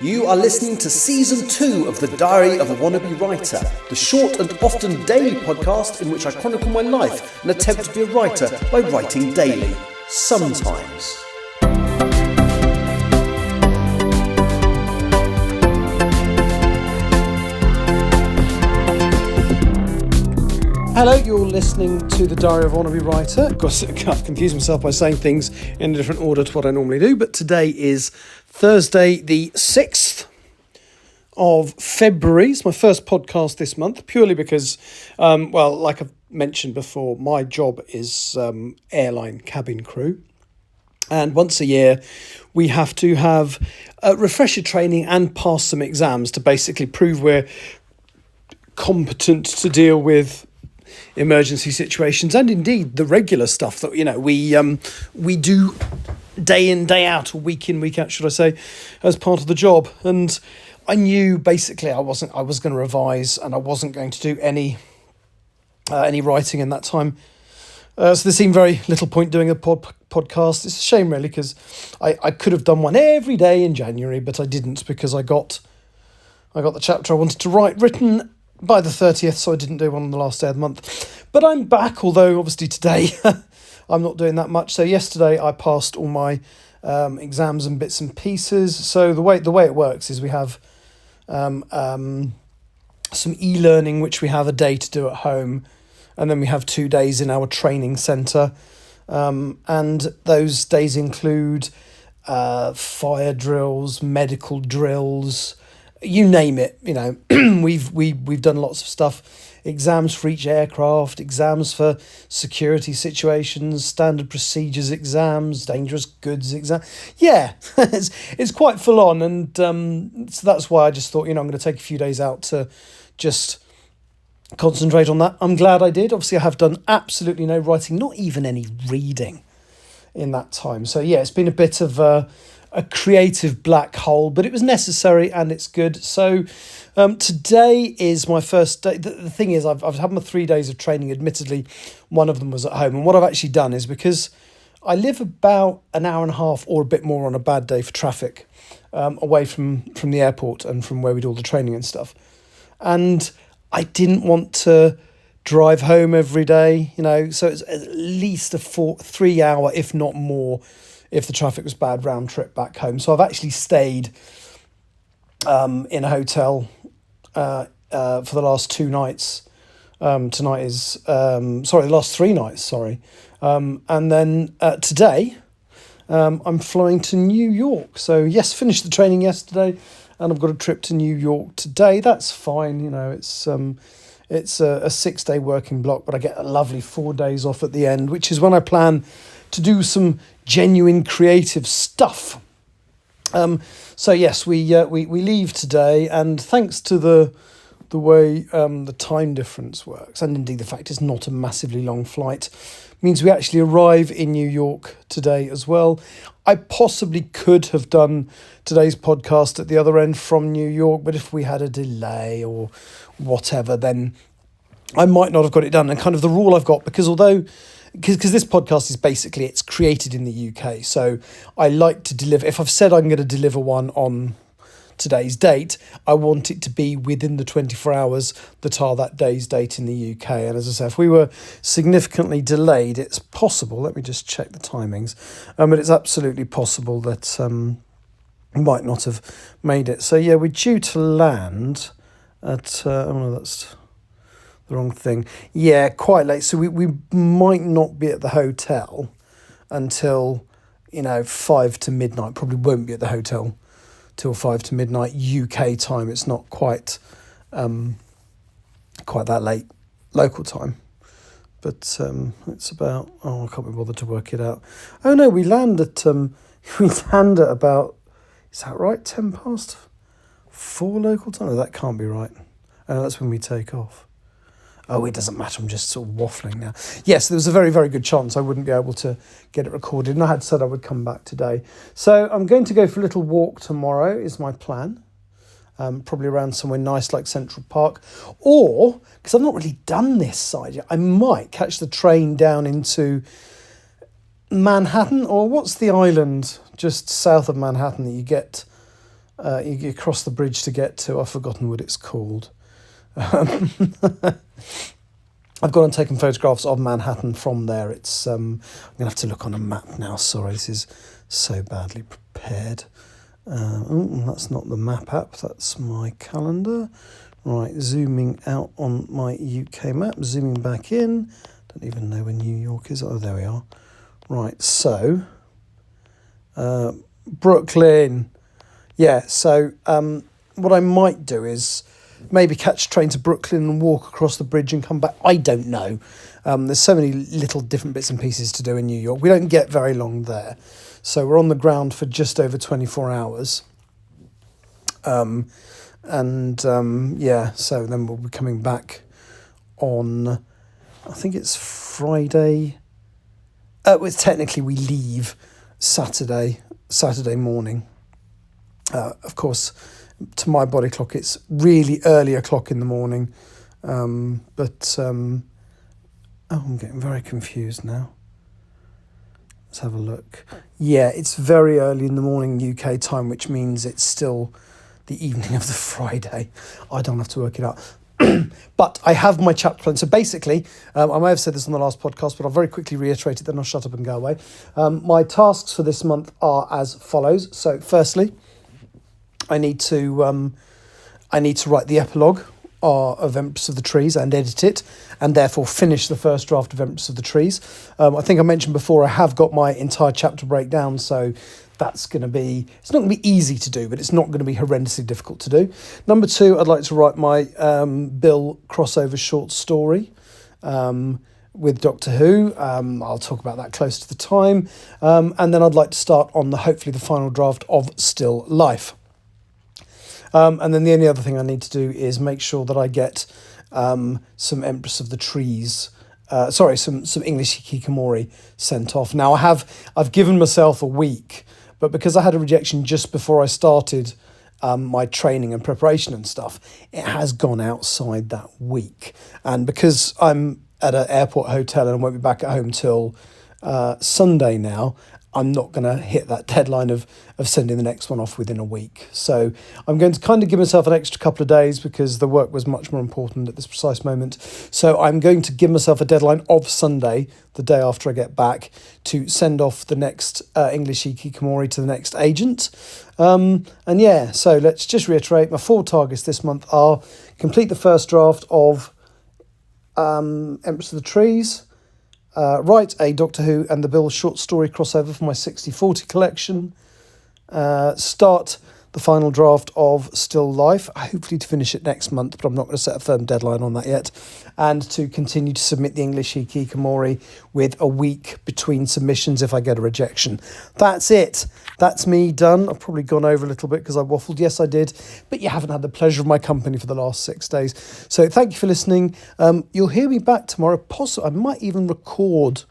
You are listening to Season 2 of The Diary of a Wannabe Writer, the short and often daily podcast in which I chronicle my life and attempt to be a writer by writing daily. Sometimes. Hello, you're listening to The Diary of a Wannabe Writer. Of course, I can't confuse myself by saying things in a different order to what I normally do, but today is Thursday, the 6th of February. It's my first podcast this month, purely because, like I've mentioned before, my job is airline cabin crew. And once a year, we have to have refresher training and pass some exams to basically prove we're competent to deal with emergency situations and indeed the regular stuff that we do day in, day out, or week in, week out, should I say, as part of the job. And I knew basically I was going to revise and I wasn't going to do any writing in that time. So there seemed very little point doing a podcast. It's a shame really, because I could have done one every day in January, but I didn't because I got the chapter I wanted to write written by the 30th, so I didn't do one on the last day of the month. But I'm back, although obviously today I'm not doing that much. So yesterday I passed all my exams and bits and pieces. So the way it works is we have some e-learning, which we have a day to do at home, and then we have 2 days in our training centre. And those days include fire drills, medical drills, you name it. We've done lots of stuff. Exams for each aircraft, exams for security situations, standard procedures exams, dangerous goods exam. Yeah, it's quite full on, and so that's why I just thought, I'm going to take a few days out to just concentrate on that. I'm glad I did. Obviously, I have done absolutely no writing, not even any reading in that time. So yeah, it's been a bit of a creative black hole, but it was necessary and it's good. So today is my first day. The thing is, I've had my 3 days of training. Admittedly, one of them was at home. And what I've actually done is, because I live about an hour and a half or a bit more on a bad day for traffic, away from the airport and from where we do all the training and stuff. And I didn't want to drive home every day, so it's at least a 3 hour, if not more, if the traffic was bad, round trip back home. So I've actually stayed in a hotel for the last 2 nights. Tonight is, the last 3 nights, sorry. And then today, I'm flying to New York. So yes, finished the training yesterday, and I've got a trip to New York today. That's fine, it's a 6-day working block, but I get a lovely 4 days off at the end, which is when I plan to do some genuine creative stuff. So yes, we leave today, and thanks to the way the time difference works, and indeed the fact it's not a massively long flight, means we actually arrive in New York today as well. I possibly could have done today's podcast at the other end from New York, but if we had a delay or whatever, then I might not have got it done. And kind of the rule I've got, because this podcast is basically, it's created in the UK. So I like to deliver, if I've said I'm going to deliver one on today's date, I want it to be within the 24 hours that are that day's date in the UK. And as I say, if we were significantly delayed, it's possible, let me just check the timings, but it's absolutely possible that we might not have made it. So yeah, we're due to land at, that's the wrong thing. Yeah, quite late. So we might not be at the hotel until, 5 to midnight. Probably won't be at the hotel till 5 to midnight UK time. It's not quite that late local time. But it's about, I can't be bothered to work it out. Oh no, we land at about, is that right? 10 past 4 local time? No, that can't be right. That's when we take off. Oh, it doesn't matter, I'm just sort of waffling now. Yes, there was a very, very good chance I wouldn't be able to get it recorded, and I had said I would come back today. So I'm going to go for a little walk tomorrow, is my plan. Probably around somewhere nice like Central Park. Or, because I've not really done this side yet, I might catch the train down into Manhattan, or what's the island just south of Manhattan that you get you cross the bridge to get to, I've forgotten what it's called. I've gone and taken photographs of Manhattan from there. It's I'm going to have to look on a map now. Sorry, this is so badly prepared. That's not the map app, that's my calendar. Right, zooming out on my UK map, zooming back in. Don't even know where New York is. Oh, there we are. Right, so Brooklyn. Yeah, so what I might do is maybe catch a train to Brooklyn and walk across the bridge and come back. I don't know. There's so many little different bits and pieces to do in New York. We don't get very long there. So we're on the ground for just over 24 hours. So then we'll be coming back on, I think it's Friday. Technically we leave Saturday morning. Of course, to my body clock, it's really early o'clock in the morning. I'm getting very confused now. Let's have a look. Yeah, it's very early in the morning UK time, which means it's still the evening of the Friday. I don't have to work it out. But I have my chapter plan. So basically, I may have said this on the last podcast, but I'll very quickly reiterate it, then I'll shut up and go away. My tasks for this month are as follows. So firstly, I need to write the epilogue of Empress of the Trees and edit it, and therefore finish the first draft of Empress of the Trees. I think I mentioned before, I have got my entire chapter breakdown, so that's going to be, it's not going to be easy to do, but it's not going to be horrendously difficult to do. Number two, I'd like to write my Bill crossover short story with Doctor Who. I'll talk about that close to the time. And then I'd like to start on hopefully the final draft of Still Life. And then the only other thing I need to do is make sure that I get some Empress of the Trees, some English Hikikomori sent off. Now I've given myself a week, but because I had a rejection just before I started my training and preparation and stuff, it has gone outside that week. And because I'm at an airport hotel and I won't be back at home till Sunday now, I'm not going to hit that deadline of sending the next one off within a week. So I'm going to kind of give myself an extra couple of days because the work was much more important at this precise moment. So I'm going to give myself a deadline of Sunday, the day after I get back, to send off the next English Hikikomori to the next agent. So let's just reiterate, my 4 targets this month are complete the first draft of Empress of the Trees, write a Doctor Who and the Bill short story crossover for my 60/40 collection, start the final draft of Still Life, hopefully to finish it next month, but I'm not going to set a firm deadline on that yet, and to continue to submit the English Hikikomori with a week between submissions if I get a rejection. That's it. That's me done. I've probably gone over a little bit because I waffled. Yes, I did. But you haven't had the pleasure of my company for the last 6 days. So thank you for listening. You'll hear me back tomorrow. I might even record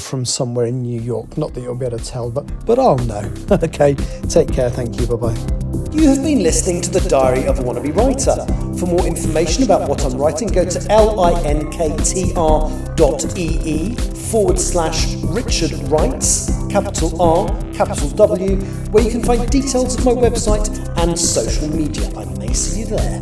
from somewhere in New York. Not that you'll be able to tell, but I'll know. Okay, take care. Thank you. Bye-bye. You have been listening to The Diary of a Wannabe Writer. For more information about what I'm writing, go to linktr.ee/Richard Writes, capital R, capital W, where you can find details of my website and social media. I may see you there.